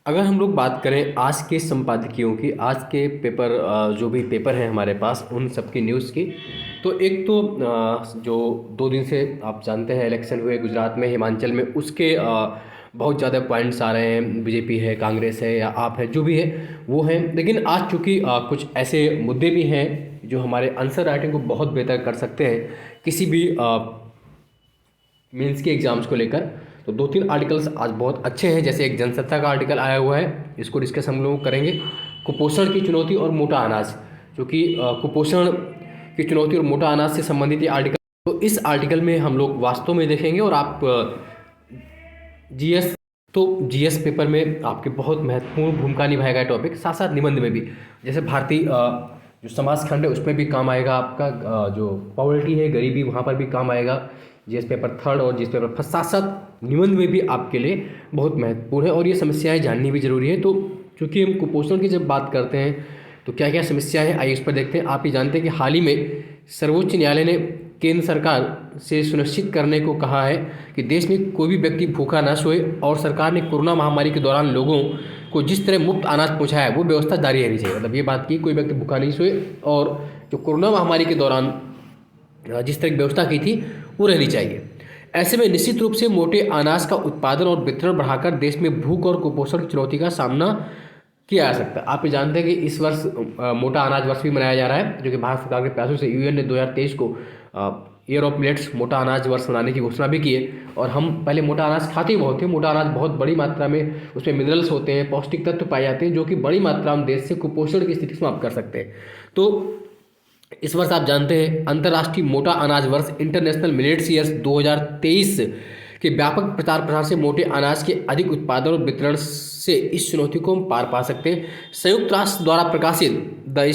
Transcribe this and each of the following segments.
अगर हम लोग बात करें आज के संपादकीयों की, आज के पेपर जो भी पेपर हैं हमारे पास उन सब की न्यूज़ की, तो एक तो जो 2 दिन से आप जानते हैं इलेक्शन हुए गुजरात में, हिमाचल में, उसके बहुत ज़्यादा पॉइंट्स आ रहे हैं। बीजेपी है, कांग्रेस है या आप है, जो भी है वो हैं। लेकिन आज चूँकि कुछ ऐसे मुद्दे भी हैं जो हमारे आंसर राइटिंग को बहुत बेहतर कर सकते हैं किसी भी मेंस के एग्ज़ाम्स को लेकर। तो 2-3 आर्टिकल्स आज बहुत अच्छे हैं। जैसे एक जनसत्ता का आर्टिकल आया हुआ है, इसको डिस्कस हम लोग करेंगे। कुपोषण की चुनौती और मोटा अनाज, जो कि कुपोषण की चुनौती और मोटा अनाज से संबंधित ये आर्टिकल, तो इस आर्टिकल में हम लोग वास्तव में देखेंगे। और आप जीएस, तो जीएस पेपर में आपके बहुत महत्वपूर्ण भूमिका निभाएगा टॉपिक, साथ साथ निबंध में भी। जैसे भारतीय जो समाज खंड है उसमें भी काम आएगा आपका, जो पॉवर्टी है, गरीबी, वहाँ पर भी काम आएगा जीएस पेपर 3 और जीएस पेपर 1। साथ साथ निबंध में भी आपके लिए बहुत महत्वपूर्ण है और ये समस्याएं जाननी भी जरूरी है। तो चूँकि हम कुपोषण की जब बात करते हैं तो क्या क्या समस्याएं हैं, आइए इस पर देखते हैं। आप ये जानते हैं कि हाल ही में सर्वोच्च न्यायालय ने केंद्र सरकार से सुनिश्चित करने को कहा है कि देश में कोई भी व्यक्ति भूखा ना सोए, और सरकार ने कोरोना महामारी के दौरान लोगों को जिस तरह मुफ्त अनाज पहुंचाया वो व्यवस्था जारी रहनी चाहिए। मतलब ये बात की कोई व्यक्ति भूखा नहीं सोए, और जो कोरोना महामारी के दौरान जिस तरह की व्यवस्था की थी वो रहनी चाहिए। ऐसे में निश्चित रूप से मोटे अनाज का उत्पादन और वितरण बढ़ाकर देश में भूख और कुपोषण की चुनौती का सामना किया जा सकता है। आप ये जानते हैं कि इस वर्ष मोटा अनाज वर्ष भी मनाया जा रहा है, जो कि भारत सरकार के प्रयासों से यूएन ने 2023 को ईयर ऑफ मिलेट्स, मोटा अनाज वर्ष मनाने की घोषणा भी की है। और हम पहले मोटा अनाज खाते ही बहुत थे। मोटा अनाज बहुत बड़ी मात्रा में उसमें मिनरल्स होते हैं, पौष्टिक तत्व पाए जाते हैं, जो कि बड़ी मात्रा में देश से कुपोषण की स्थिति समाप्त कर सकते हैं। तो इस वर्ष आप जानते हैं अंतर्राष्ट्रीय मोटा अनाज वर्ष, इंटरनेशनल मिलेट्स ईयर्स 2023 के व्यापक प्रचार प्रसार से मोटे अनाज के अधिक उत्पादन और वितरण से इस चुनौती को हम पार पा सकते हैं। संयुक्त राष्ट्र द्वारा प्रकाशित the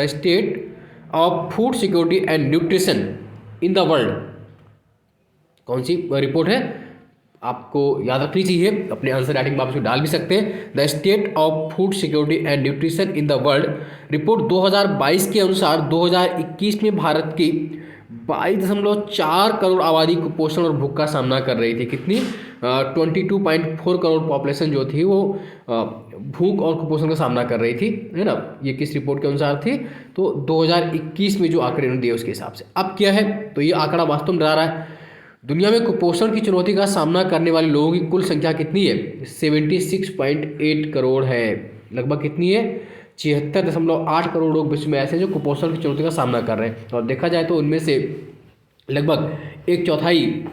state of food security and nutrition in the world, कौन सी रिपोर्ट है आपको याद रखनी चाहिए, अपने आंसर राइटिंग में आप इसको डाल भी सकते हैं। The state of food security and nutrition in the world report 2022 के अनुसार 2021 में भारत की 22.4 करोड़ आबादी कुपोषण और भूख का सामना कर रही थी। कितनी? 22.4 करोड़ पॉपुलेशन जो थी वो भूख और कुपोषण का सामना कर रही थी, है ना। ये किस रिपोर्ट के अनुसार थी? तो 2021 में जो आंकड़े उन्होंने दिए उसके हिसाब से। अब क्या है, तो ये आंकड़ा वास्तव में डरा रहा है। दुनिया में कुपोषण की चुनौती का सामना करने वाले लोगों की कुल संख्या कितनी है? 76.8 करोड़ है। लगभग कितनी है? 76.8 करोड़ लोग विश्व में ऐसे हैं जो कुपोषण की चुनौती का सामना कर रहे हैं। और देखा जाए तो उनमें से लगभग 1/4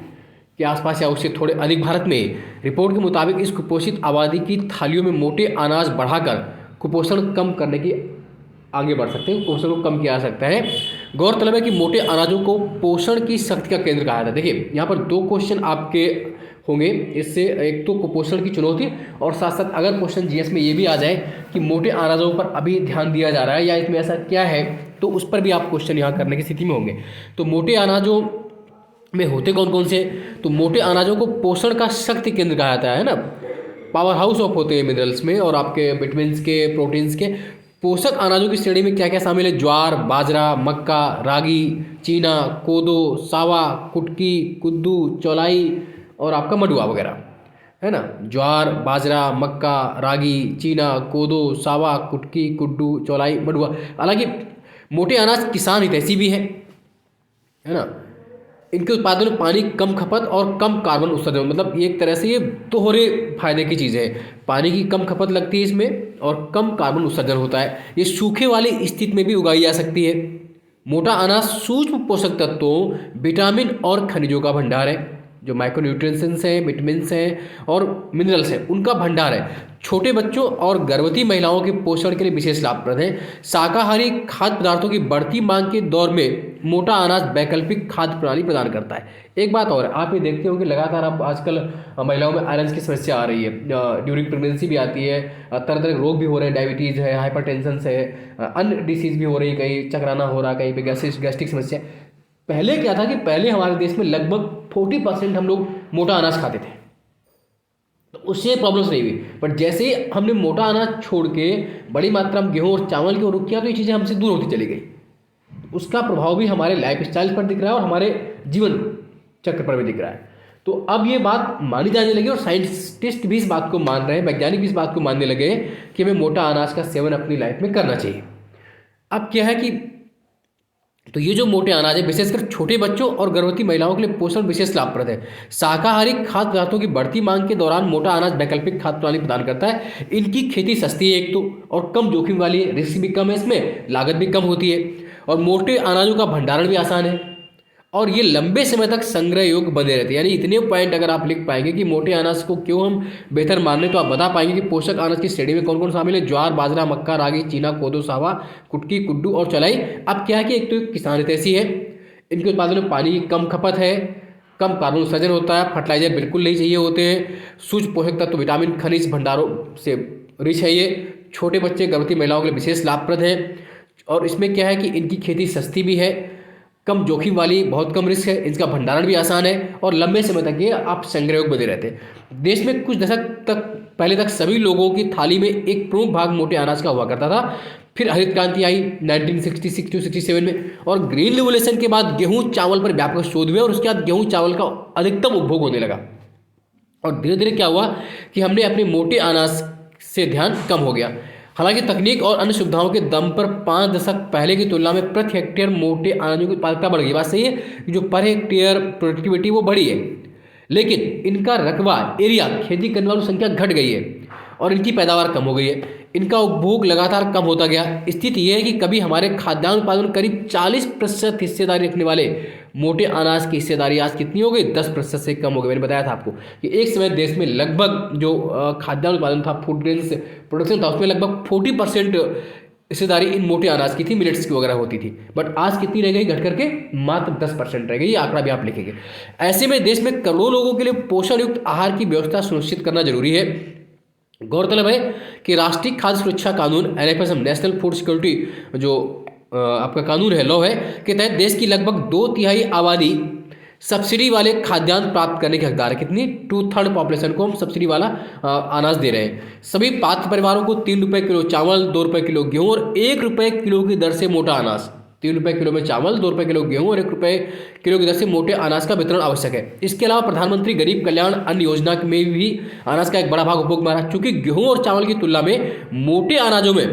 के आसपास या उससे थोड़े अधिक भारत में। रिपोर्ट के मुताबिक इस कुपोषित आबादी की थालियों में मोटे अनाज बढ़ाकर कुपोषण कम करने की आगे बढ़ सकते हैं, कुपोषण को कम किया जा सकता है। गौरतलब है कि मोटे अनाजों को पोषण की शक्ति का केंद्र कहा जाता है। देखिए यहाँ पर 2 क्वेश्चन आपके होंगे इससे, एक तो कुपोषण की चुनौती, और साथ साथ अगर क्वेश्चन जीएस में ये भी आ जाए कि मोटे अनाजों पर अभी ध्यान दिया जा रहा है या इसमें ऐसा क्या है, तो उस पर भी आप क्वेश्चन यहाँ करने की स्थिति में होंगे। तो मोटे अनाजों में होते कौन कौन से? तो मोटे अनाजों को पोषण का शक्ति केंद्र कहा जाता है ना, पावर हाउस ऑफ होते हैं मिनरल्स में और आपके विटामिन्स के, प्रोटीन्स के। पोषक अनाजों की श्रेणी में क्या क्या शामिल है? ज्वार, बाजरा, मक्का, रागी, चीना, कोदो, सावा, कुटकी, कुद्दू, चौलाई और आपका मडुआ वगैरह, है ना। ज्वार, बाजरा, मक्का, रागी, चीना, कोदो, सावा, कुटकी, कुड्डू, चौलाई, मडुआ। हालांकि मोटे अनाज किसान हितैषी भी है ना। इनके उत्पादन में पानी कम खपत और कम कार्बन उत्सर्जन, मतलब एक तरह से ये दोहरे फायदे की चीज़ है। पानी की कम खपत लगती है इसमें और कम कार्बन उत्सर्जन होता है। ये सूखे वाली स्थिति में भी उगाई जा सकती है। मोटा अनाज सूक्ष्म पोषक तत्वों, विटामिन और खनिजों का भंडार है। जो माइक्रोन्यूट्रिएंट्स हैं, विटामिन्स हैं और मिनरल्स हैं, उनका भंडार है। छोटे बच्चों और गर्भवती महिलाओं के पोषण के लिए विशेष लाभप्रद है। शाकाहारी खाद्य पदार्थों की बढ़ती मांग के दौर में मोटा अनाज वैकल्पिक खाद्य प्रणाली प्रदान करता है। एक बात और है, आप ये देखते हो कि लगातार अब आजकल महिलाओं में आयरन की समस्या आ रही है, ड्यूरिंग प्रेगनेंसी भी आती है, तरह तरह के रोग भी हो रहे हैं, डायबिटीज़ है, हाइपरटेंशन है, अन्य डिसीज़ भी हो रही है, कहीं चकराना हो रहा है, कहीं पे गैस्ट्रिक समस्या। पहले क्या था कि पहले हमारे देश में लगभग 40% हम लोग मोटा अनाज खाते थे, तो उससे प्रॉब्लम्स नहीं हुई। बट जैसे ही हमने मोटा अनाज छोड़ के बड़ी मात्रा में गेहूँ और चावल की ओर रुख किया तो ये चीज़ें हमसे दूर होती चली गई। उसका प्रभाव भी हमारे लाइफ स्टाइल पर दिख रहा है और हमारे जीवन चक्र पर भी दिख रहा है। तो अब ये बात मानी जाने लगी और साइंटिस्ट भी इस बात को मान रहे हैं, वैज्ञानिक भी इस बात को मानने लगे हैं कि हमें मोटा अनाज का सेवन अपनी लाइफ में करना चाहिए। अब क्या है कि तो ये जो मोटे अनाज है विशेषकर छोटे बच्चों और गर्भवती महिलाओं के लिए पोषण विशेष लाभप्रद है। शाकाहारी खाद्य पदार्थों की बढ़ती मांग के दौरान मोटा अनाज वैकल्पिक खाद्य प्रणाली प्रदान करता है। इनकी खेती सस्ती है एक तो, और कम जोखिम वाली है, रिस्क भी कम है, इसमें लागत भी कम होती है, और मोटे अनाजों का भंडारण भी आसान है, और ये लंबे समय तक संग्रह योग्य बने रहते हैं। यानी इतने पॉइंट अगर आप लिख पाएंगे कि मोटे अनाज को क्यों हम बेहतर मान रहे, तो आप बता पाएंगे कि पोषक अनाज की श्रेणी में कौन कौन शामिल है। ज्वार, बाजरा, मक्का, रागी, चीना, कोदो, सावा, कुटकी, कुड्डू और चलाई। अब क्या है कि एक तो किसान हितैषी है, इनके उत्पादन में पानी की कम खपत है, कम कार्बन उत्सर्जन होता है, फर्टिलाइजर बिल्कुल नहीं चाहिए होते हैं, सूक्ष्म पोषक तत्व, विटामिन, खनिज भंडारों से रिच है ये, छोटे बच्चे, गर्भवती महिलाओं के लिए विशेष लाभप्रद है, और इसमें क्या है कि इनकी खेती सस्ती भी है, कम जोखिम वाली, बहुत कम रिस्क है, इसका भंडारण भी आसान है, और लंबे समय तक ये आप संग्रह बने रहते हैं। देश में कुछ दशक तक पहले तक सभी लोगों की थाली में एक प्रमुख भाग मोटे अनाज का हुआ करता था। फिर हरित क्रांति आई 1966 टू 67 में, और ग्रीन रिवोल्यूशन के बाद गेहूं चावल पर व्यापक शोध हुए, और उसके बाद गेहूं चावल का अधिकतम उपभोग होने लगा, और धीरे धीरे क्या हुआ कि हमने अपने मोटे अनाज से ध्यान कम हो गया। हालांकि तकनीक और अन्य सुविधाओं के दम पर 5 दशक पहले की तुलना में प्रति हेक्टेयर मोटे अनाजों की उत्पादकता बढ़ गई। बात सही है, जो पर हेक्टेयर प्रोडक्टिविटी वो बढ़ी है, लेकिन इनका रकबा, एरिया, खेती करने वालों की संख्या घट गई है, और इनकी पैदावार कम हो गई है, इनका उपभोग लगातार कम होता गया। स्थिति यह है कि कभी हमारे खाद्यान्न उत्पादन करीब 40% हिस्सेदारी रखने वाले मोटे अनाज की हिस्सेदारी आज कितनी हो गई, 10% से कम हो गई। मैंने बताया था आपको कि एक समय देश में लगभग जो खाद्यान्न उत्पादन था, फूड ग्रेन्स प्रोडक्शन था, उसमें लगभग 40% हिस्सेदारी इन मोटे अनाज की थी, मिलेट्स की वगैरह होती थी, बट आज कितनी रह गई, घट करके मात्र 10% रह गई। ये आंकड़ा भी आप लिखेंगे। ऐसे में देश में करोड़ों लोगों के लिए पोषण युक्त आहार की व्यवस्था सुनिश्चित करना जरूरी है। गौरतलब है कि राष्ट्रीय खाद्य सुरक्षा कानून NFSM, नेशनल फूड सिक्योरिटी जो आपका कानून है, लॉ है, के तहत देश की लगभग 2/3 आबादी सब्सिडी वाले खाद्यान्न प्राप्त करने के हकदार है। कितनी, 2/3 पॉपुलेशन को हम सब्सिडी वाला अनाज दे रहे हैं। सभी पात्र परिवारों को 3 रुपये किलो चावल, 2 रुपये किलो गेहूं और 1 रुपये किलो की दर से मोटा अनाज, 3 रुपये किलो में चावल, 2 रुपये किलो गेहूं और 1 रुपये किलो की दर से मोटे अनाज का वितरण आवश्यक है। इसके अलावा प्रधानमंत्री गरीब कल्याण अन्न योजना में भी अनाज का एक बड़ा भाग उपभोग में आ रहा है। चूंकि गेहूं और चावल की तुलना में मोटे अनाजों में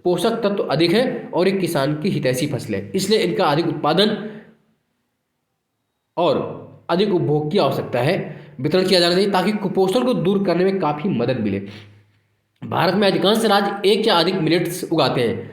पोषक तत्व अधिक है और एक किसान की हितैषी फसल है, इसलिए इनका अधिक उत्पादन और अधिक उपभोग की आवश्यकता है, वितरण किया जाना चाहिए, ताकि कुपोषण को दूर करने में काफ़ी मदद मिले। भारत में अधिकांश राज्य एक या अधिक मिलेट्स उगाते हैं,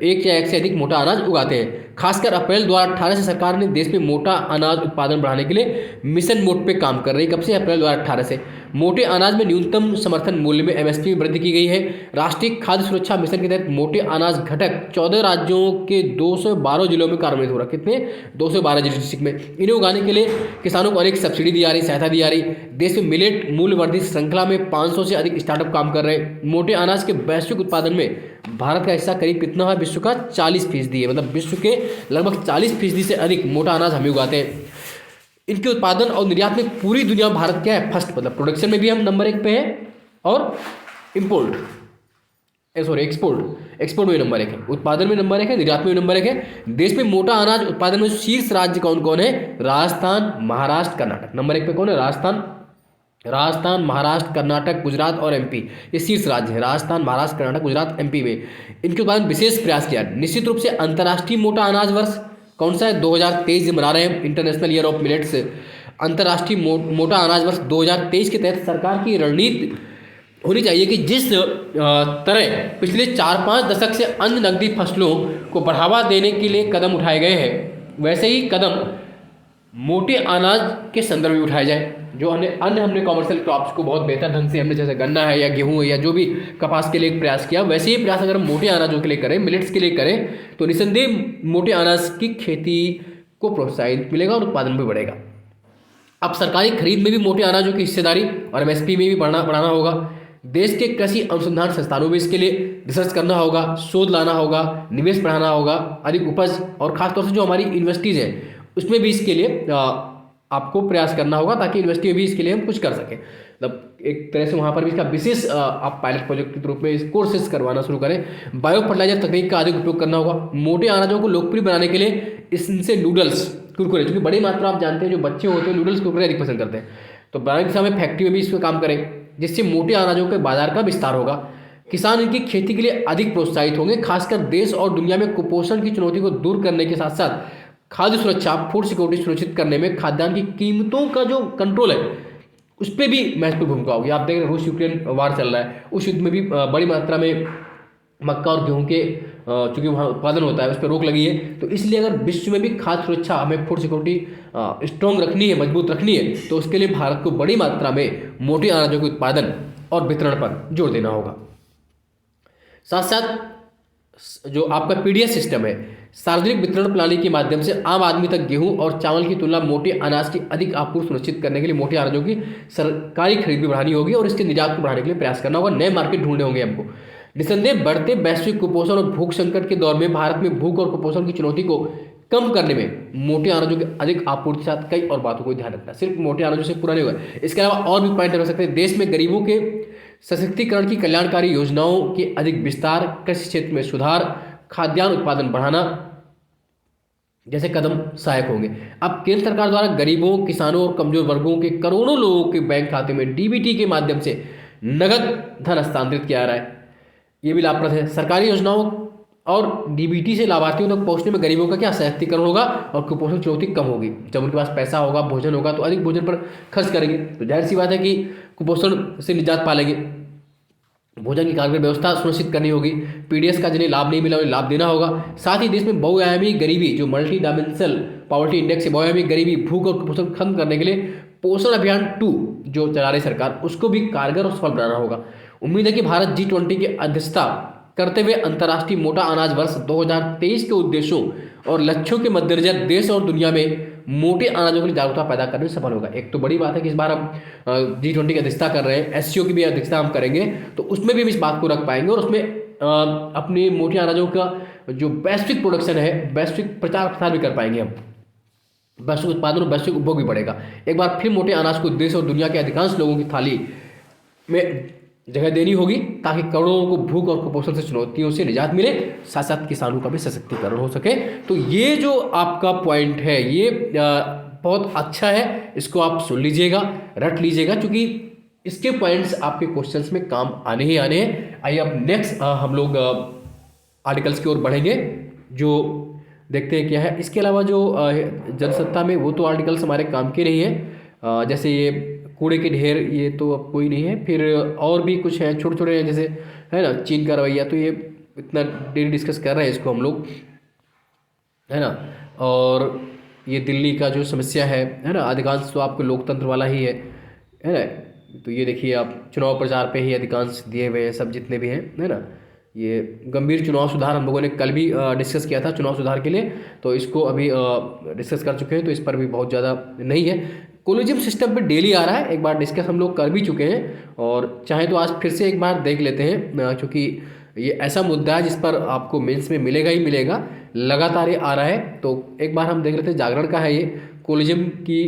एक या एक से अधिक मोटा अनाज उगाते हैं। खासकर अप्रैल 2018 से सरकार ने देश में मोटा अनाज उत्पादन बढ़ाने के लिए मिशन मोड पे काम कर रही है। कब से, अप्रैल 2018 से। मोटे अनाज में न्यूनतम समर्थन मूल्य में MSP में वृद्धि की गई है। राष्ट्रीय खाद्य सुरक्षा मिशन के तहत मोटे अनाज घटक 14 राज्यों के 212 जिलों में कार्यान्वित हो रहा है। कितने, 212 डिस्ट्रिक्ट में। इन्हें उगाने के लिए किसानों को अनेक सब्सिडी दी जा रही, सहायता दी जा रही। देश में मिलेट मूल्य वर्धित श्रृंखला में 500 से अधिक स्टार्टअप काम कर रहे हैं। मोटे अनाज के वैश्विक उत्पादन में भारत का हिस्सा करीब कितना है, विश्व का 40% है। मतलब विश्व के लगभग 40% से अधिक मोटा अनाज हम ही उगाते हैं। इनके उत्पादन और निर्यात में पूरी दुनिया में भारत क्या है, फर्स्ट। मतलब प्रोडक्शन में भी हम नंबर 1 पे हैं, और एक्सपोर्ट में नंबर 1 है, उत्पादन में नंबर 1 है, निर्यात में नंबर 1 है। देश में मोटा अनाज उत्पादन में शीर्ष राज्य कौन कौन है, राजस्थान, महाराष्ट्र, कर्नाटक। नंबर 1 पे कौन है, राजस्थान, महाराष्ट्र, कर्नाटक, गुजरात और MP। ये शीर्ष राज्य है, राजस्थान, महाराष्ट्र, कर्नाटक, गुजरात, MP में। इनके उत्पादन विशेष प्रयास किया। निश्चित रूप से अंतर्राष्ट्रीय मोटा अनाज वर्ष कौन सा है, 2023 मना रहे हैं, इंटरनेशनल ईयर ऑफ मिलेट्स। अंतर्राष्ट्रीय मोटा अनाज वर्ष 2023 के तहत सरकार की रणनीति होनी चाहिए कि जिस तरह पिछले 4-5 दशक से अन्य नकदी फसलों को बढ़ावा देने के लिए कदम उठाए गए हैं, वैसे ही कदम मोटे अनाज के संदर्भ में उठाया जाए। जो हमने कॉमर्शियल क्रॉप्स को बहुत बेहतर ढंग से हमने, जैसे गन्ना है या गेहूं है या जो भी कपास के लिए एक प्रयास किया, वैसे ही प्रयास अगर हम मोटे अनाजों के लिए करें, मिलेट्स के लिए करें, तो निसंदेह मोटे अनाज की खेती को प्रोत्साहित मिलेगा और उत्पादन भी बढ़ेगा। अब सरकारी खरीद में भी मोटे अनाजों की हिस्सेदारी और MSP में भी बढ़ाना होगा। देश के कृषि अनुसंधान संस्थानों में इसके लिए रिसर्च करना होगा, शोध लाना होगा, निवेश बढ़ाना होगा, अधिक उपज, और खासतौर से जो हमारी यूनिवर्सिटीज़ हैं उसमें भी इसके लिए आपको प्रयास करना होगा, ताकि यूनिवर्सिटी में भी इसके लिए हम कुछ कर सकें। मतलब एक तरह से वहाँ पर भी इसका विशेष आप पायलट प्रोजेक्ट के रूप में इस कोर्सेज करवाना शुरू करें। बायो फर्टिलाइजर तकनीक का अधिक उपयोग करना होगा। मोटे अनाजों को लोकप्रिय बनाने के लिए इनसे नूडल्स, कुरकुरे, क्योंकि बड़ी मात्रा आप जानते हैं जो बच्चे होते हैं नूडल्स कुरकुरे अधिक पसंद करते हैं, तो बनाने की समय फैक्ट्री में भी इसमें काम करें, जिससे मोटे अनाजों के बाजार का विस्तार होगा। किसान इनकी खेती के लिए अधिक प्रोत्साहित होंगे। खासकर देश और दुनिया में कुपोषण की चुनौती को दूर करने के साथ साथ खाद्य सुरक्षा, फूड सिक्योरिटी सुनिश्चित करने में खाद्यान्न की कीमतों का जो कंट्रोल है उस पर भी महत्वपूर्ण भूमिका होगी। आप देख रहे हैं रूस यूक्रेन वार चल रहा है, उस युद्ध में भी बड़ी मात्रा में मक्का और गेहूं के चूंकि वहाँ उत्पादन होता है उस पर रोक लगी है। तो इसलिए अगर विश्व में भी खाद्य सुरक्षा, हमें फूड सिक्योरिटी स्ट्रॉन्ग रखनी है, मजबूत रखनी है, तो उसके लिए भारत को बड़ी मात्रा में मोटे अनाजों के उत्पादन और वितरण पर जोर देना होगा। साथ साथ जो आपका पीडीएस सिस्टम है, सार्वजनिक वितरण प्रणाली के माध्यम से आम आदमी तक गेहूं और चावल की तुलना मोटे अनाज की अधिक आपूर्ति सुनिश्चित करने के लिए मोटे अनाजों की सरकारी खरीद भी बढ़ानी होगी और इसके निर्यात को बढ़ाने के लिए प्रयास करना होगा। नए मार्केट ढूंढने होंगे हमको। निसंदेह बढ़ते वैश्विक कुपोषण और भूख संकट के दौर में भारत में भूख और कुपोषण की चुनौती को कम करने में मोटे अनाजों की अधिक आपूर्ति के साथ कई और बातों को ध्यान रखना। सिर्फ मोटे अनाजों से पूरा नहीं होगा, इसके अलावा और भी पॉइंट हो सकते हैं। देश में गरीबों के सशक्तिकरण की कल्याणकारी योजनाओं के अधिक विस्तार, कृषि क्षेत्र में सुधार, खाद्यान्न उत्पादन बढ़ाना जैसे कदम सहायक होंगे। अब केंद्र सरकार द्वारा गरीबों, किसानों और कमजोर वर्गों के करोड़ों लोगों के बैंक खाते में डीबीटी के माध्यम से नगद धन हस्तांतरित किया जा रहा है। ये भी लाभप्रद है। सरकारी योजनाओं और डीबीटी से लाभार्थियों तक पहुंचने में गरीबों का क्या सशक्तिकरण होगा और कुपोषण चुनौती कम होगी। जब उनके पास पैसा होगा, भोजन होगा, तो अधिक भोजन पर खर्च करेंगे, तो जाहिर सी बात है कि कुपोषण से निजात पा लेंगे। भोजन की कारगर व्यवस्था सुनिश्चित करनी होगी। पीडीएस का जिन्हें लाभ नहीं मिला उन्हें लाभ देना होगा। साथ ही देश में बहुआयामी गरीबी, जो मल्टी डायमेंशनल पॉवर्टी इंडेक्स है, बहुआयामी गरीबी, भूख और कुपोषण खत्म करने के लिए पोषण अभियान 2 जो चला रही सरकार, उसको भी कारगर और सफल बनाना होगा। उम्मीद है कि भारत G20 की अध्यक्षता करते हुए अंतर्राष्ट्रीय मोटा अनाज वर्ष 2023 के उद्देश्यों और लक्ष्यों के मद्देनजर देश और दुनिया में मोटे अनाजों के लिए जागरूकता पैदा करने में सफल होगा। एक तो बड़ी बात है कि इस बार हम G20 की अध्यक्षता कर रहे हैं, एससीओ की भी अध्यक्षता हम करेंगे, तो उसमें भी हम इस बात को रख पाएंगे और उसमें अपने मोटे अनाजों का जो वैश्विक प्रोडक्शन है, वैश्विक प्रचार प्रसार भी कर पाएंगे हम। वैश्विक उत्पादन और वैश्विक उपभोग भी बढ़ेगा। एक बार फिर मोटे अनाज को देश और दुनिया के अधिकांश लोगों की थाली में जगह देनी होगी ताकि करोड़ों को भूख और कुपोषण से चुनौतियों से निजात मिले, साथ साथ किसानों का भी सशक्तिकरण हो सके। तो ये जो आपका पॉइंट है ये बहुत अच्छा है, इसको आप सुन लीजिएगा, रट लीजिएगा, क्योंकि इसके पॉइंट्स आपके क्वेश्चंस में काम आने ही आने हैं। आइए अब नेक्स्ट हम लोग आर्टिकल्स की ओर बढ़ेंगे, जो देखते हैं क्या है। इसके अलावा जो जनसत्ता में वो तो आर्टिकल्स हमारे काम के नहीं है, जैसे ये कूड़े के ढेर, ये तो अब कोई नहीं है। फिर और भी कुछ है, छोटे छोटे हैं, जैसे है ना चीन का रवैया, तो ये इतना डेली डिस्कस कर रहे हैं इसको हम लोग, है ना। और ये दिल्ली का जो समस्या है ना, अधिकांश तो आपको लोकतंत्र वाला ही है ना। तो ये देखिए आप, चुनाव प्रचार पे ही अधिकांश दिए हुए हैं सब जितने भी हैं, है ना। ये गंभीर चुनाव सुधार हम लोगों ने कल भी डिस्कस किया था चुनाव सुधार के लिए, तो इसको अभी डिस्कस कर चुके हैं, तो इस पर भी बहुत ज़्यादा नहीं है। कोलिजियम सिस्टम पे डेली आ रहा है, एक बार डिस्कस हम लोग कर भी चुके हैं, और चाहे तो आज फिर से एक बार देख लेते हैं, क्योंकि ये ऐसा मुद्दा है जिस पर आपको मेंस में मिलेगा ही मिलेगा, लगातार ये आ रहा है। तो एक बार हम देख लेते हैं, जागरण का है ये, कोलिजियम की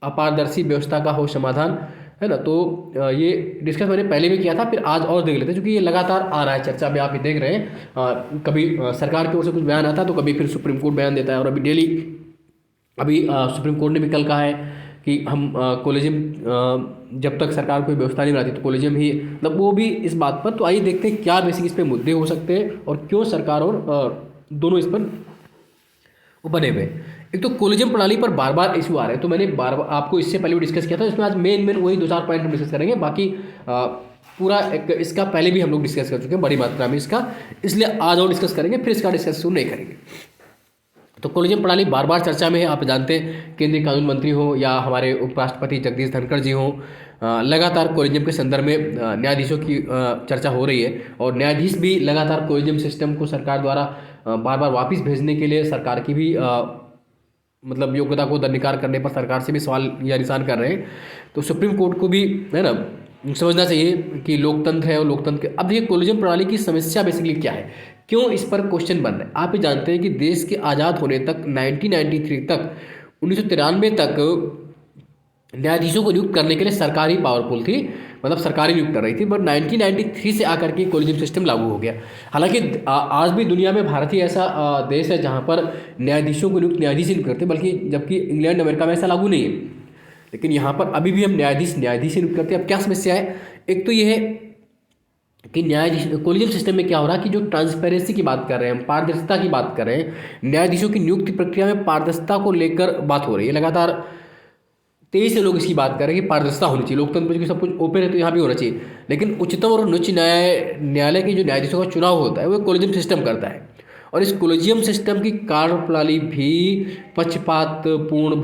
अपारदर्शी व्यवस्था का हो समाधान, है ना। तो ये डिस्कस मैंने पहले भी किया था, फिर आज और देख लेते हैं, क्योंकि ये लगातार आ रहा है चर्चा में, आप ये देख रहे हैं। कभी सरकार की ओर से कुछ बयान आता है तो कभी फिर सुप्रीम कोर्ट बयान देता है, और अभी डेली अभी सुप्रीम कोर्ट ने भी कल कहा है कि हम कोलिजियम जब तक सरकार कोई व्यवस्था नहीं बनाती तो कोलिजियम ही, मतलब वो भी इस बात पर। तो आइए देखते हैं क्या बेसिक इस पर मुद्दे हो सकते हैं और क्यों सरकार और दोनों इस पर बने हुए। एक तो कोलिजियम प्रणाली पर बार बार इशू आ रहे हैं, तो मैंने बार बार आपको इससे पहले भी डिस्कस किया था, इसमें आज मेन वही 2-4 पॉइंट हम डिस्कस करेंगे। बाकी पूरा एक इसका पहले भी हम लोग डिस्कस कर चुके हैं बड़ी मात्रा में इसका, इसलिए आज और डिस्कस करेंगे, फिर इसका डिस्कस नहीं करेंगे। तो कोलिजियम प्रणाली बार बार चर्चा में है, आप जानते हैं, केंद्रीय कानून मंत्री हो या हमारे उपराष्ट्रपति जगदीश धनखड़ जी हों, लगातार कोलिजियम के संदर्भ में न्यायाधीशों की चर्चा हो रही है, और न्यायाधीश भी लगातार कोलिजियम सिस्टम को सरकार द्वारा बार बार वापस भेजने के लिए सरकार की भी मतलब योग्यता को दरकिनार करने पर सरकार से भी सवाल या निशान कर रहे हैं। तो सुप्रीम कोर्ट को भी, है ना, समझना चाहिए कि लोकतंत्र है, और लोकतंत्र के अब ये कोलिजियम प्रणाली की समस्या बेसिकली क्या है, क्यों इस पर क्वेश्चन बन रहे हैं। आप ये जानते हैं कि देश के आज़ाद होने तक 1993 तक 1993 तक न्यायाधीशों को नियुक्त करने के लिए सरकार ही पावरफुल थी, मतलब सरकार ही नियुक्त कर रही थी। बट 1993 से आकर के कोलिजियम सिस्टम लागू हो गया। हालांकि आज भी दुनिया में भारत ही ऐसा देश है जहां पर न्यायाधीशों को नियुक्त न्यायाधीश ही नहीं करते, बल्कि जबकि इंग्लैंड अमेरिका में ऐसा लागू नहीं है। लेकिन यहाँ पर अभी भी हम न्यायाधीश ही नियुक्त करते हैं। अब क्या समस्या है, एक तो ये है कि न्यायाधीश कोलिजियम सिस्टम में क्या हो रहा है कि जो ट्रांसपेरेंसी की बात कर रहे हैं हम, पारदर्शिता की बात कर रहे हैं, न्यायाधीशों की नियुक्ति प्रक्रिया में पारदर्शिता को लेकर बात हो रही है। लगातार 23 से लोग इसकी बात कर रहे हैं कि पारदर्शिता होनी चाहिए, लोकतंत्र में सब कुछ ओपन है तो यहाँ भी होना चाहिए। लेकिन उच्चतम और उच्च न्यायालय के जो न्यायाधीशों का चुनाव होता है वो कोलिजियम सिस्टम करता है, और इस कोलिजियम सिस्टम की कार्यप्रणाली भी पक्षपातपूर्ण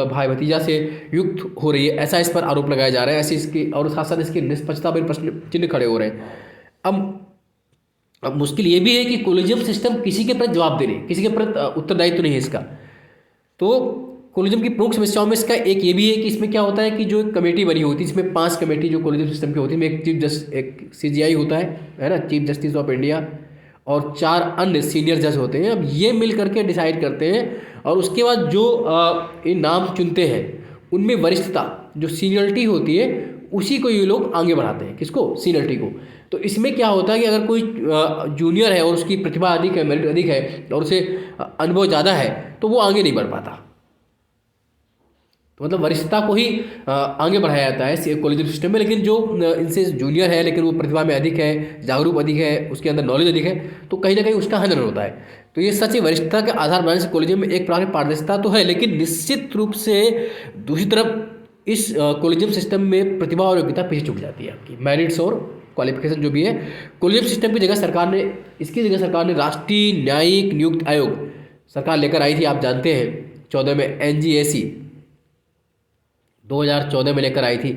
भाई भतीजा से युक्त हो रही है, ऐसा इस पर आरोप लगाया जा रहा है। ऐसे इसके और साथ साथ इसकी निष्पक्षता पर प्रश्न चिन्ह खड़े हो रहे हैं। अब मुश्किल ये भी है कि कोलिजियम सिस्टम किसी के प्रति जवाब दे रही है, किसी के प्रति उत्तरदायित्व नहीं है इसका। तो कोलिजियम की प्रमुख समस्याओं में इसका एक ये भी है कि इसमें क्या होता है कि जो एक कमेटी बनी होती है, इसमें 5 कमेटी जो कोलिजियम सिस्टम की होती है, एक CJI होता है ना, चीफ जस्टिस ऑफ इंडिया, और 4 अन्य सीनियर जज होते हैं। अब ये मिल करके डिसाइड करते हैं, और उसके बाद जो ये नाम चुनते हैं उनमें वरिष्ठता जो सीनियरिटी होती है उसी को ये लोग आगे बढ़ाते हैं। किसको? सीनियरिटी को। तो इसमें क्या होता है कि अगर कोई जूनियर है और उसकी प्रतिभा अधिक है, मेरिट अधिक है और उसे अनुभव ज़्यादा है तो वो आगे नहीं बढ़ पाता। तो मतलब वरिष्ठता को ही आगे बढ़ाया जाता है कोलिजियम सिस्टम में। लेकिन जो इनसे जूनियर है लेकिन वो प्रतिभा में अधिक है, जागरूक अधिक है, उसके अंदर नॉलेज अधिक है, तो कहीं ना कहीं उसका हनन होता है। तो ये सच है, वरिष्ठता के आधार बनाने से कोलिजियम में एक प्रकार की पारदर्शिता तो है, लेकिन निश्चित रूप से दूसरी तरफ इस कोलिजियम सिस्टम में प्रतिभा और योग्यता पीछे छूट जाती है, आपकी मेरिट्स और क्वालिफिकेशन जो भी है। कोलिजियम सिस्टम की जगह इसकी जगह सरकार ने राष्ट्रीय न्यायिक नियुक्त आयोग सरकार लेकर आई थी, आप जानते हैं 14 में NGAC 2014 में लेकर आई थी,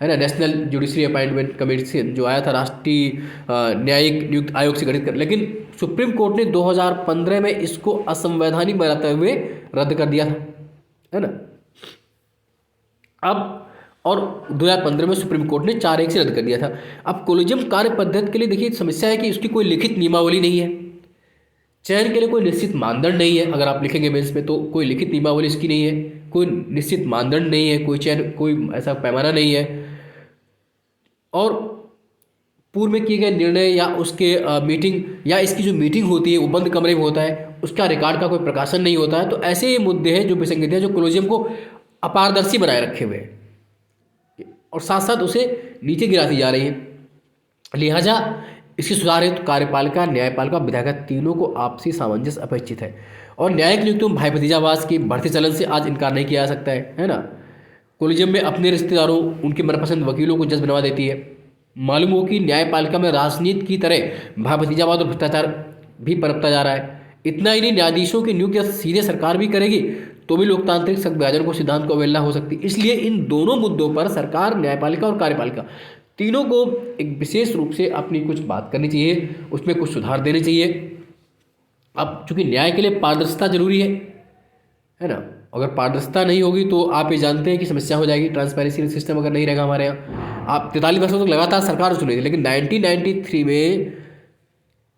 है ना, नेशनल जुडिशरी अपॉइंटमेंट कमीशन जो आया था राष्ट्रीय न्यायिक नियुक्त आयोग से गठित कर। लेकिन सुप्रीम कोर्ट ने 2015 में इसको असंवैधानिक बनाते हुए रद्द कर दिया था, है ना। अब और 2015 में सुप्रीम कोर्ट ने 4-1 से रद्द कर दिया था। अब कोलिजियम कार्य पद्धति के लिए देखिए समस्या है कि उसकी कोई लिखित नियमावली नहीं है, चयन के लिए कोई निश्चित मानदंड नहीं है। अगर आप लिखेंगे मेंस में तो कोई लिखित नियमावली इसकी नहीं है, कोई निश्चित मानदंड नहीं है, कोई ऐसा पैमाना नहीं है, और पूर्व में किए गए निर्णय या उसके मीटिंग या इसकी जो मीटिंग होती है वो बंद कमरे में होता है, उसका रिकॉर्ड का कोई प्रकाशन नहीं होता है। तो ऐसे मुद्दे हैं जो विसंगतियाँ जो कोलिजियम को अपारदर्शी बनाए रखे हुए हैं और साथ साथ उसे नीचे गिराती जा रही है। लिहाजा इसकी सुधार हेतु कार्यपालिका, न्यायपालिका, विधायिका तीनों को आपसी सामंजस्य अपेक्षित है। और न्यायिक नियुक्तियों में भाई भतीजावास की बढ़ते चलन से आज इनकार नहीं किया जा सकता है ना। कोलिजियम में अपने रिश्तेदारों, उनके मनपसंद वकीलों को जज बनवा देती है। मालूम हो कि न्यायपालिका में राजनीति की तरह भाई भतीजावाद और भ्रष्टाचार भी पनपता जा रहा है। इतना ही नहीं, न्यायाधीशों की नियुक्ति सीधे सरकार भी करेगी तो भी लोकतांत्रिक संविभाजन को सिद्धांत को अवहेलना हो सकती है। इसलिए इन दोनों मुद्दों पर सरकार, न्यायपालिका और कार्यपालिका तीनों को एक विशेष रूप से अपनी कुछ बात करनी चाहिए, उसमें कुछ सुधार देने चाहिए। अब चूंकि न्याय के लिए पारदर्शिता जरूरी है ना। अगर पारदर्शिता नहीं होगी तो आप ये जानते हैं कि समस्या हो जाएगी। ट्रांसपेरेंसी सिस्टम अगर नहीं रहेगा हमारे यहाँ, आप 43 वर्षों तक लगातार सरकार चुनी थी, लेकिन 1993 में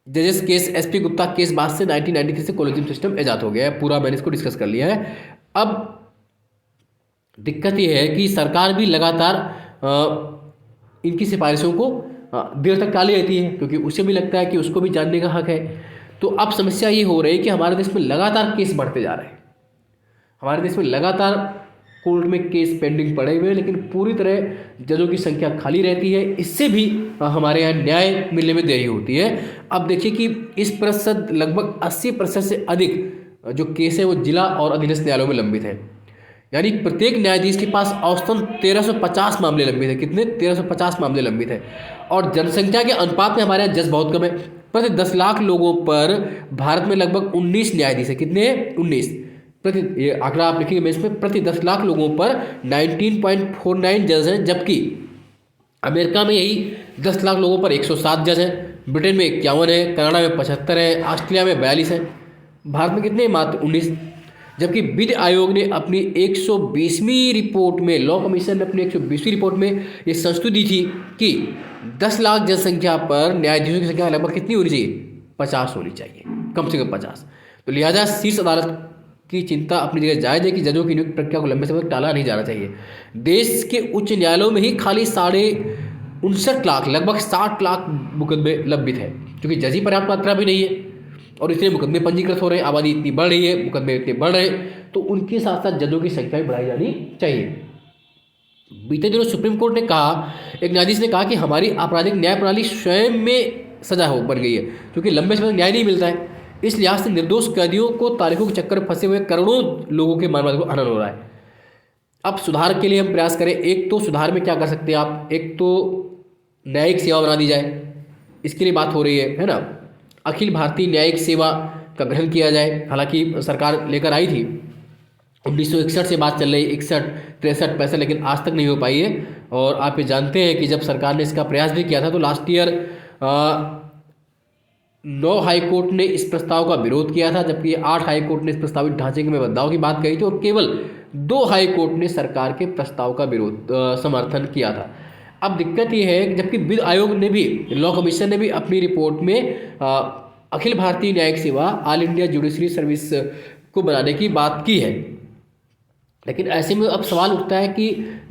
जजेस केस, SP गुप्ता केस बाद से 1993 से कोलिजियम सिस्टम ईजाद हो गया है। पूरा मैंने इसको डिस्कस कर लिया है। अब दिक्कत यह है कि सरकार भी लगातार इनकी सिफारिशों को देर तक टाली रहती है, क्योंकि उसे भी लगता है कि उसको भी जानने का हक है। तो अब समस्या ये हो रही है कि हमारे देश में लगातार केस बढ़ते जा रहे हैं, हमारे देश में लगातार कोर्ट में केस पेंडिंग पड़े हुए हैं, लेकिन पूरी तरह जजों की संख्या खाली रहती है। इससे भी हमारे यहाँ न्याय मिलने में देरी होती है। अब देखिए कि इस प्रतिशत लगभग 80% से अधिक जो केस है वो जिला और अधीनस्थ न्यायालयों में लंबित है। यानी प्रत्येक न्यायाधीश के पास औसतन 1350 मामले लंबित है। कितने? 1350 मामले लंबित है। और जनसंख्या के अनुपात में हमारे यहाँ जज बहुत कम है। प्रति 10 लाख लोगों पर भारत में लगभग 19 न्यायाधीश है। कितने? 19 प्रति, ये आंकड़ा आप लिखेंगे इसमें, प्रति 10 लाख लोगों पर 19.49 जज हैं, जबकि अमेरिका में यही 10 लाख लोगों पर 107 जज हैं, ब्रिटेन में 51 है, कनाडा में 75 है, ऑस्ट्रेलिया में 42 है, भारत में कितने? मात्र 19। जबकि विधि आयोग ने अपनी 120वीं रिपोर्ट में, लॉ कमीशन ने अपनी 120वीं रिपोर्ट में ये संस्तुति दी थी कि 10 लाख जनसंख्या पर न्यायाधीशों की संख्या लगभग कितनी होनी चाहिए? 50 होनी चाहिए, कम से कम 50। तो लिहाजा शीर्ष अदालत की चिंता अपनी जगह जायज़ है कि जजों की नियुक्ति प्रक्रिया को लंबे समय तक टाला नहीं जाना चाहिए। देश के उच्च न्यायालयों में ही खाली 59.5 लाख, लगभग 60 लाख मुकदमे लंबित है, क्योंकि जज ही पर्याप्त मात्रा भी नहीं है और इतने मुकदमे पंजीकृत हो रहे हैं, आबादी इतनी बढ़ रही है, मुकदमे इतने बढ़ रहे हैं, तो उनके साथ साथ जजों की संख्या भी बढ़ाई जानी चाहिए। बीते दिनों सुप्रीम कोर्ट ने कहा, एक न्यायाधीश ने कहा कि हमारी आपराधिक न्याय प्रणाली स्वयं में सजा हो बन गई है, क्योंकि लंबे समय तक न्याय नहीं मिलता है। इस लिहाज से निर्दोष कैदियों को तारीखों के चक्कर में फंसे हुए करोड़ों लोगों के मानवाधिकार को हनन हो रहा है। अब सुधार के लिए हम प्रयास करें। एक तो सुधार में क्या कर सकते हैं आप, एक तो न्यायिक सेवा बना दी जाए, इसके लिए बात हो रही है ना। अखिल भारतीय न्यायिक सेवा का गठन किया जाए, हालांकि सरकार लेकर आई थी 1961 से बात चल रही, 61, 63, 65, लेकिन आज तक नहीं हो पाई है। और आप ये जानते हैं कि जब सरकार ने इसका प्रयास भी किया था तो लास्ट ईयर 9 हाई कोर्ट ने इस प्रस्ताव का विरोध किया था, जबकि 8 हाई कोर्ट ने इस प्रस्तावित ढांचे में बदलाव की बात कही थी, और केवल 2 हाई कोर्ट ने सरकार के प्रस्ताव का विरोध समर्थन किया था। अब दिक्कत यह है कि जबकि वित्त आयोग ने भी, लॉ कमीशन ने भी अपनी रिपोर्ट में अखिल भारतीय न्यायिक सेवा, ऑल इंडिया जुडिशरी सर्विस को बनाने की बात की है, लेकिन ऐसे में अब सवाल उठता है कि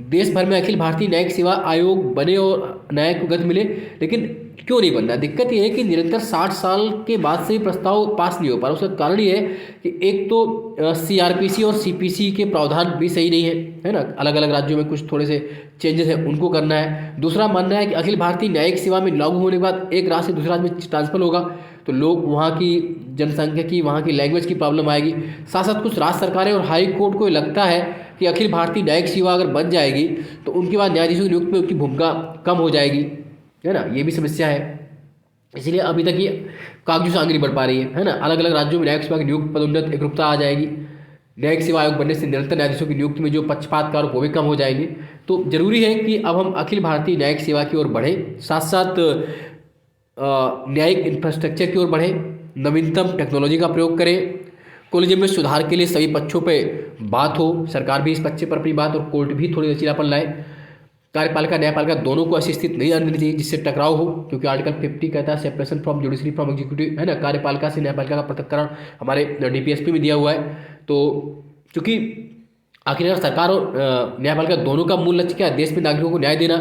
देश भर में अखिल भारतीय न्यायिक सेवा आयोग बने और न्याय को गति मिले, लेकिन क्यों नहीं बन रहा? दिक्कत यह है कि निरंतर 60 साल के बाद से प्रस्ताव पास नहीं हो पा रहा। उसका कारण ये है कि एक तो सीआरपीसी और सीपीसी के प्रावधान भी सही नहीं है ना, अलग अलग राज्यों में कुछ थोड़े से चेंजेस हैं, उनको करना है। दूसरा मानना है कि अखिल भारतीय न्यायिक सेवा में लागू होने के बाद एक राज्य से दूसरे राज्य में ट्रांसफर होगा तो लोग वहाँ की जनसंख्या की, वहाँ की लैंग्वेज की प्रॉब्लम आएगी। साथ साथ कुछ राज्य सरकारें और हाई कोर्ट को लगता है कि अखिल भारतीय न्यायिक सेवा अगर बन जाएगी तो उनके बाद न्यायाधीशों की नियुक्ति में उनकी भूमिका कम हो जाएगी, है ना, ये भी समस्या है। इसलिए अभी तक ये कागजों से आगे नहीं बढ़ पा रही है ना। अलग अलग राज्यों में न्यायिक सेवा की नियुक्ति पदोन्नत एकरूपता आ जाएगी। न्यायिक सेवा आयोग बनने से निरंतर न्यायाधीशों की नियुक्ति में जो पक्षपात कारक वो भी कम हो जाएंगे। तो जरूरी है कि अब हम अखिल भारतीय न्यायिक सेवा की ओर बढ़ें, साथ साथ न्यायिक इंफ्रास्ट्रक्चर की ओर बढ़ें, नवीनतम टेक्नोलॉजी का प्रयोग करें, कोलिजियम में सुधार के लिए सभी पक्षों पे बात हो, सरकार भी इस पक्ष पर अपनी बात और कोर्ट भी थोड़ी लचीलापन लाए। कार्यपालिका न्यायपालिका दोनों को ऐसी स्थिति नहीं आने देनी चाहिए जिससे टकराव हो, क्योंकि आर्टिकल 50 कहता है separation from judiciary from executive, है ना, कार्यपालिका से न्यायपालिका का पृथक्करण हमारे डीपीएसपी में दिया हुआ है। तो चूंकि आखिरकार सरकार और न्यायपालिका दोनों का मूल लक्ष्य क्या है, देश में नागरिकों को न्याय देना,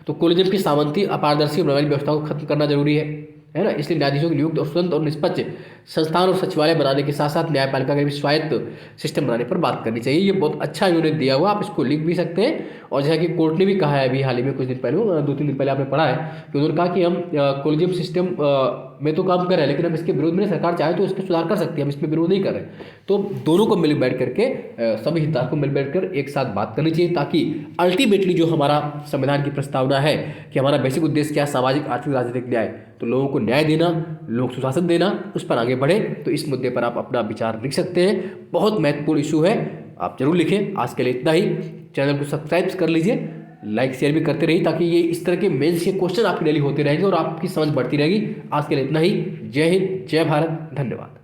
तो कोलिजियम की सामंती, अपारदर्शी और प्रणाली व्यवस्था को खत्म करना जरूरी है ना। इसलिए न्यायाधीशों की नियुक्त और स्वतंत्र और निष्पक्ष संस्थान और सचिवालय बनाने के साथ साथ न्यायपालिका का भी स्वायत्त सिस्टम बनाने पर बात करनी चाहिए। ये बहुत अच्छा इन्होंने दिया हुआ, आप इसको लिख भी सकते हैं। और जैसा कि कोर्ट ने भी कहा है अभी हाल ही में, कुछ दिन पहले, 2-3 दिन पहले आपने पढ़ा है कि उन्होंने कहा कि हम कोलिजियम सिस्टम में तो काम कर रहे हैं, लेकिन हम इसके विरोध में, सरकार चाहे तो इसमें सुधार कर सकती है, हम इसमें विरोध नहीं कर रहे। तो दोनों को मिल बैठ करके, सभी हितधारकों को मिल बैठ कर एक साथ बात करनी चाहिए, ताकि अल्टीमेटली जो हमारा संविधान की प्रस्तावना है कि हमारा बेसिक उद्देश्य क्या है, सामाजिक, आर्थिक, राजनीतिक न्याय, तो लोगों को न्याय देना, लोक सुशासन देना, उस पर आगे बढ़े। तो इस मुद्दे पर आप अपना विचार लिख सकते हैं, बहुत महत्वपूर्ण इशू है, आप जरूर लिखें। आज के लिए इतना ही। चैनल को सब्सक्राइब कर लीजिए, लाइक शेयर भी करते रहिए, ताकि ये इस तरह के मेंस के क्वेश्चन आपकी डेली होते रहेंगे और आपकी समझ बढ़ती रहेगी। आज के लिए इतना ही। जय हिंद, जय भारत, धन्यवाद।